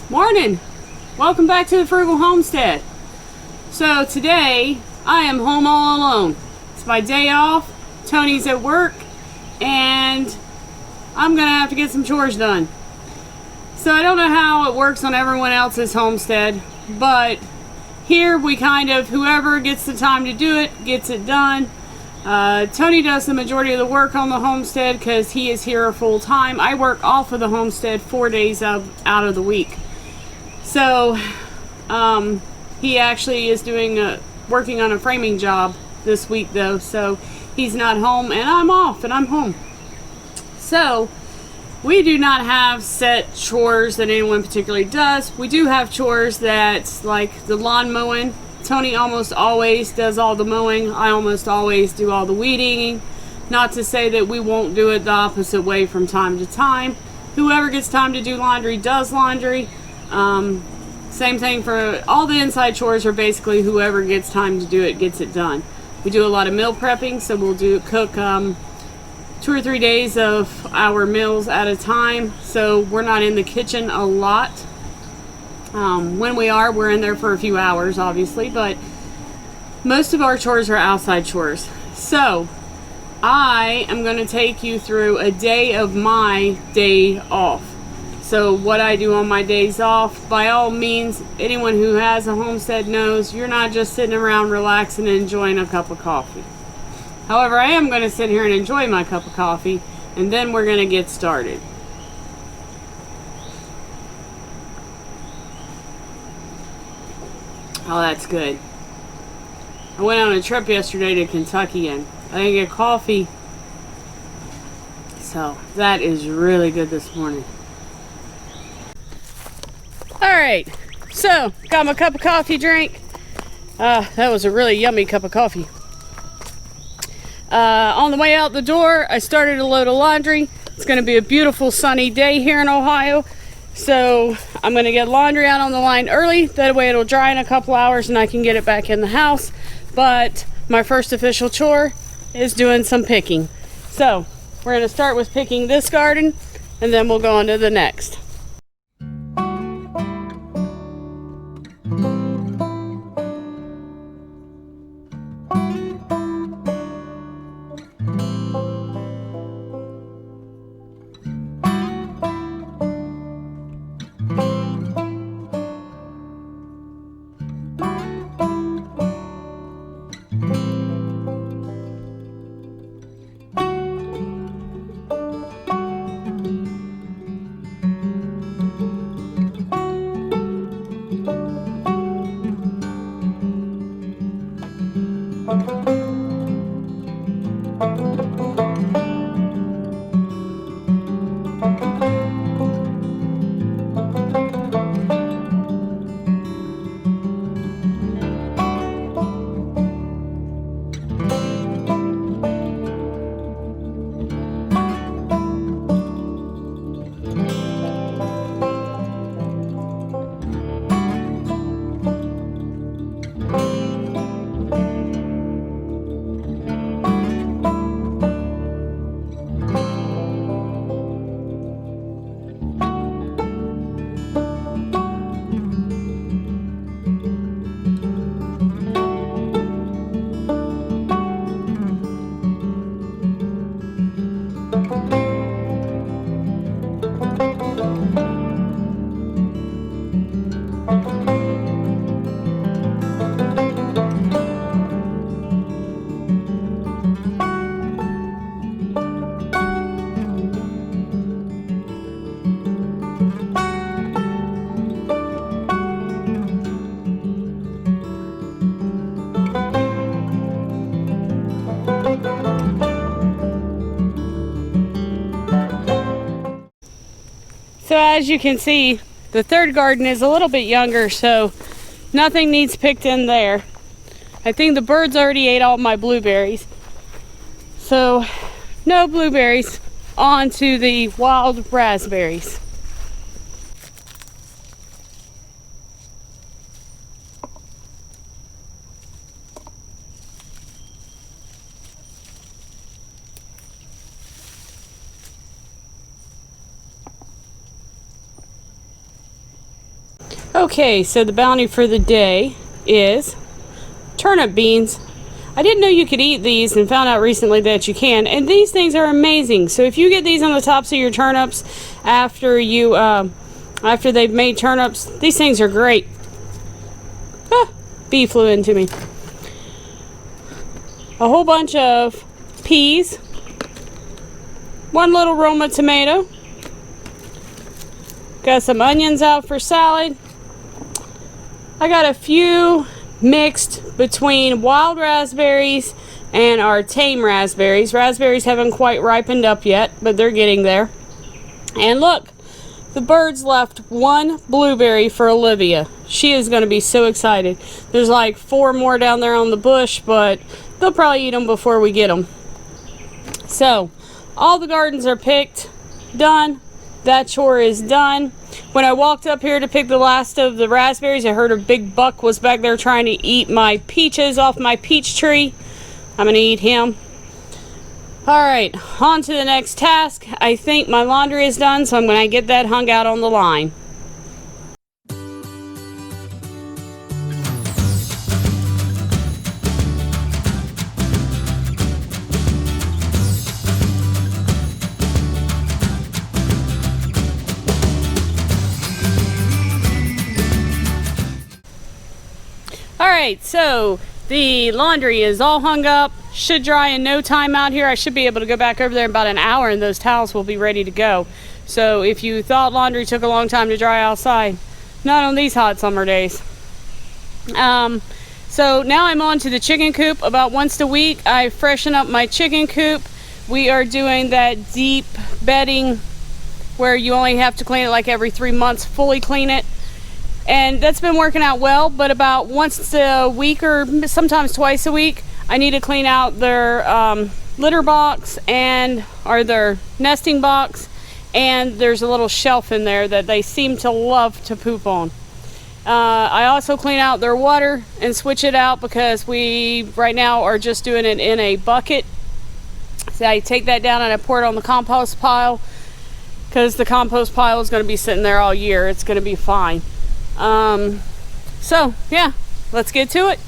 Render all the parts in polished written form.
Morning! Welcome back to the Frugal Homestead. So today I am home all alone. It's my day off, Tony's at work, and I'm gonna have to get some chores done. So I don't know how it works on everyone else's homestead, but here we kind of, whoever gets the time to do it, gets it done. Tony does the majority of the work on the homestead because he is here full time. I work off of the homestead 4 days out of the week. So he actually is working on a framing job this week though, so he's not home and I'm off and I'm home. So we do not have set chores that anyone particularly does. We do have chores that's like the lawn mowing. Tony almost always does all the mowing. I almost always do all the weeding. Not to say that we won't do it the opposite way from time to time. Whoever gets time to do laundry does laundry. Same thing for all the inside chores, are basically whoever gets time to do it gets it done. We do a lot of meal prepping, so we'll cook 2 or 3 days of our meals at a time, so we're not in the kitchen a lot. When we are, we're in there for a few hours obviously, but most of our chores are outside chores. So I am going to take you through a day of my day off. So what I do on my days off, by all means, anyone who has a homestead knows you're not just sitting around relaxing and enjoying a cup of coffee. However, I am going to sit here and enjoy my cup of coffee, and then we're going to get started. Oh, that's good. I went on a trip yesterday to Kentucky and I didn't get coffee. So that is really good this morning. Alright, so got my cup of coffee drink. That was a really yummy cup of coffee. On the way out the door, I started a load of laundry. It's going to be a beautiful sunny day here in Ohio. So I'm going to get laundry out on the line early. That way it'll dry in a couple hours and I can get it back in the house. But my first official chore is doing some picking. So we're going to start with picking this garden and then we'll go on to the next. So as you can see, the third garden is a little bit younger, so nothing needs picked in there. I think the birds already ate all my blueberries. So no blueberries. On to the wild raspberries. Okay, so the bounty for the day is turnip beans. I didn't know you could eat these and found out recently that you can. And these things are amazing. So if you get these on the tops of your turnips after they've made turnips, these things are great. Ah, bee flew into me. A whole bunch of peas. One little Roma tomato. Got some onions out for salad. I got a few mixed between wild raspberries and our tame raspberries. Raspberries haven't quite ripened up yet, but they're getting there. And look, the birds left one blueberry for Olivia. She is going to be so excited. There's like 4 more down there on the bush, but they'll probably eat them before we get them. So, all the gardens are picked, done. That chore is done. When I walked up here to pick the last of the raspberries, I heard a big buck was back there trying to eat my peaches off my peach tree. I'm going to eat him. Alright, on to the next task. I think my laundry is done, so I'm going to get that hung out on the line. Alright, so the laundry is all hung up. Should dry in no time out here. I should be able to go back over there in about an hour and those towels will be ready to go. So if you thought laundry took a long time to dry outside, not on these hot summer days. So now I'm on to the chicken coop. About once a week I freshen up my chicken coop. We are doing that deep bedding where you only have to clean it like every 3 months, fully clean it. And that's been working out well, but about once a week or sometimes twice a week, I need to clean out their litter box or their nesting box, and there's a little shelf in there that they seem to love to poop on. I also clean out their water and switch it out because we right now are just doing it in a bucket. So I take that down and I pour it on the compost pile because the compost pile is going to be sitting there all year. It's going to be fine. So yeah, let's get to it.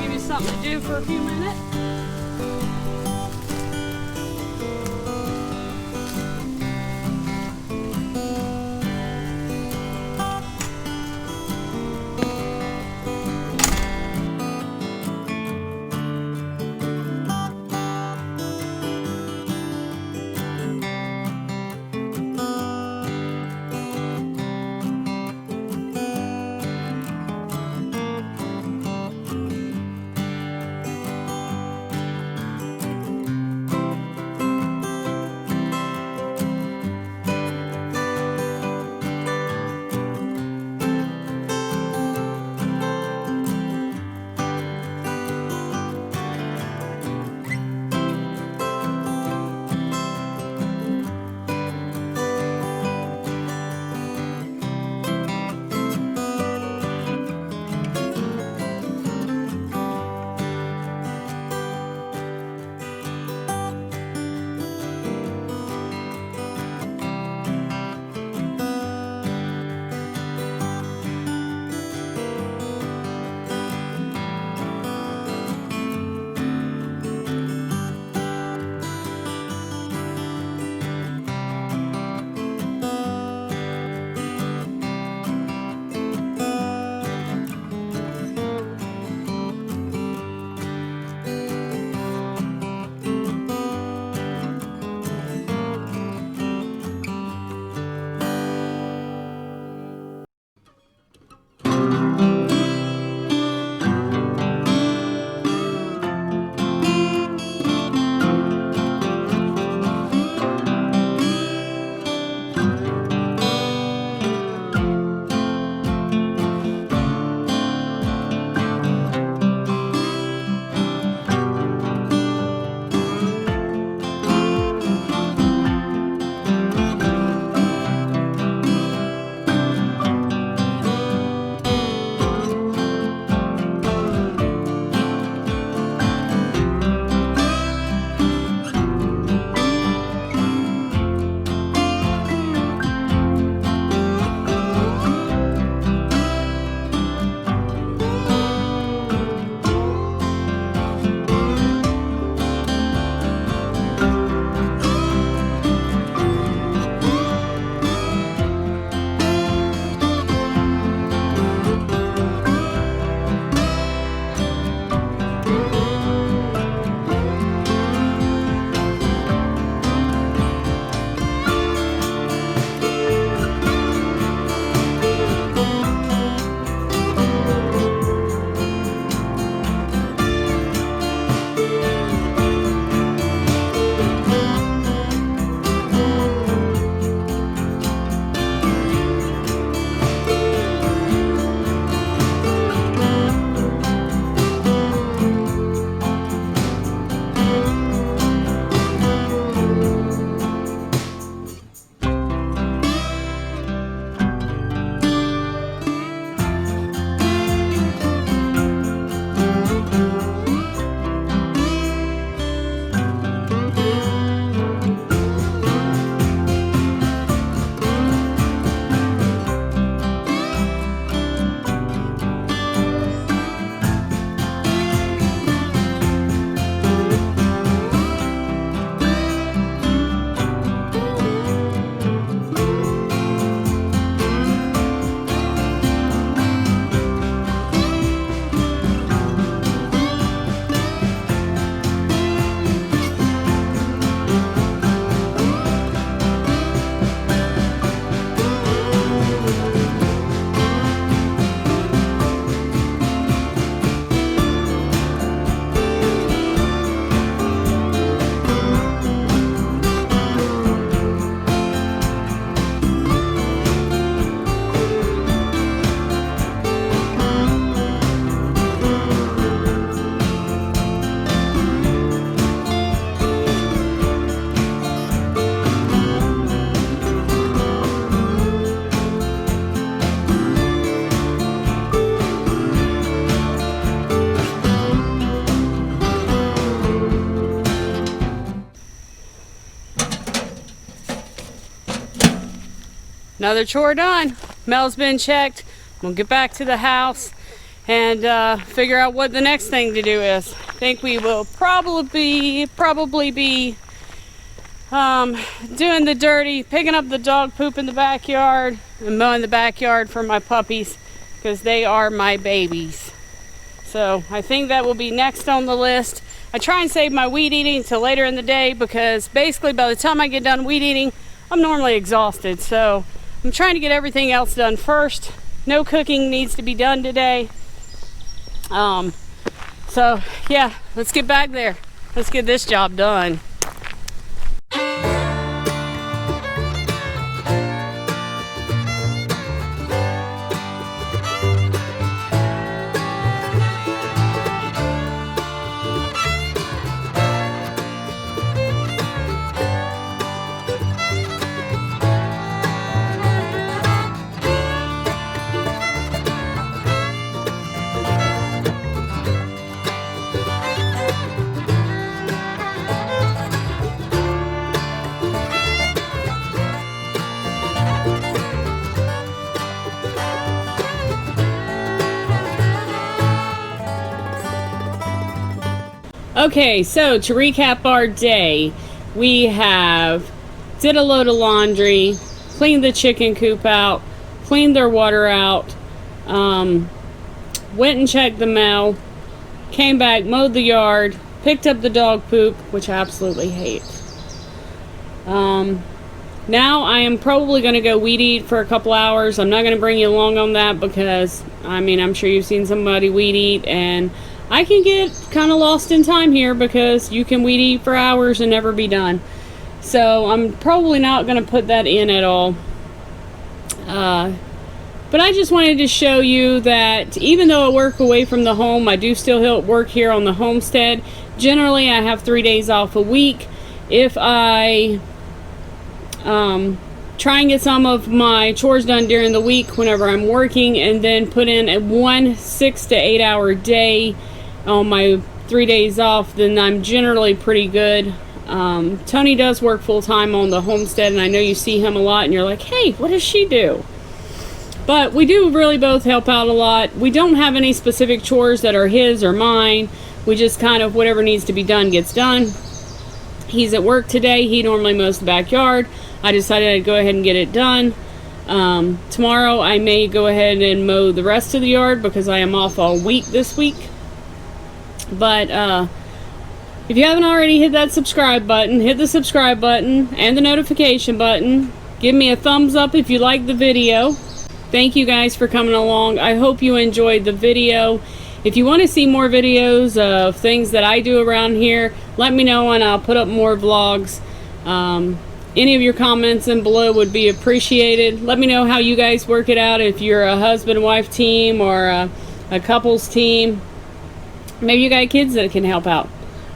Give you something to do for a few minutes. another chore done. Mel's been checked. We'll get back to the house and figure out what the next thing to do is. I think we will probably be doing the dirty, picking up the dog poop in the backyard and mowing the backyard for my puppies because they are my babies. So I think that will be next on the list. I try and save my weed eating till later in the day because basically by the time I get done weed eating, I'm normally exhausted. So I'm trying to get everything else done first. No cooking needs to be done today. So yeah, let's get back there. Let's get this job done. Okay, so to recap our day, we did a load of laundry, cleaned the chicken coop out, cleaned their water out, went and checked the mail, came back, mowed the yard, picked up the dog poop, which I absolutely hate. Now I am probably going to go weed eat for a couple hours. I'm not going to bring you along on that because, I mean, I'm sure you've seen somebody weed eat, and I can get kind of lost in time here because you can weed eat for hours and never be done. So I'm probably not going to put that in at all. But I just wanted to show you that even though I work away from the home, I do still work here on the homestead. Generally, I have 3 days off a week. If I try and get some of my chores done during the week whenever I'm working, and then put in a 6 to 8 hour day on my 3 days off, then I'm generally pretty good. Tony does work full-time on the homestead, and I know you see him a lot and you're like, hey, what does she do? But we do really both help out a lot. We don't have any specific chores that are his or mine. We just kind of, whatever needs to be done gets done. He's at work today. He normally mows the backyard. I decided I'd go ahead and get it done. Tomorrow I may go ahead and mow the rest of the yard because I am off all week this week. But if you haven't already hit that subscribe button, hit the subscribe button and the notification button. Give me a thumbs up if you like the video. Thank you guys for coming along. I hope you enjoyed the video. If you want to see more videos of things that I do around here, let me know and I'll put up more vlogs. Any of your comments in below would be appreciated. Let me know how you guys work it out, if you're a husband-wife team or a couples team. Maybe you got kids that can help out.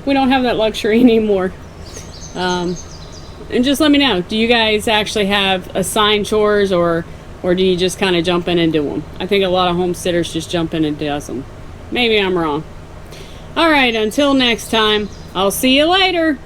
We don't have that luxury anymore. And just let me know. Do you guys actually have assigned chores, or do you just kind of jump in and do them? I think a lot of homesteaders just jump in and does them. Maybe I'm wrong. Alright, until next time, I'll see you later.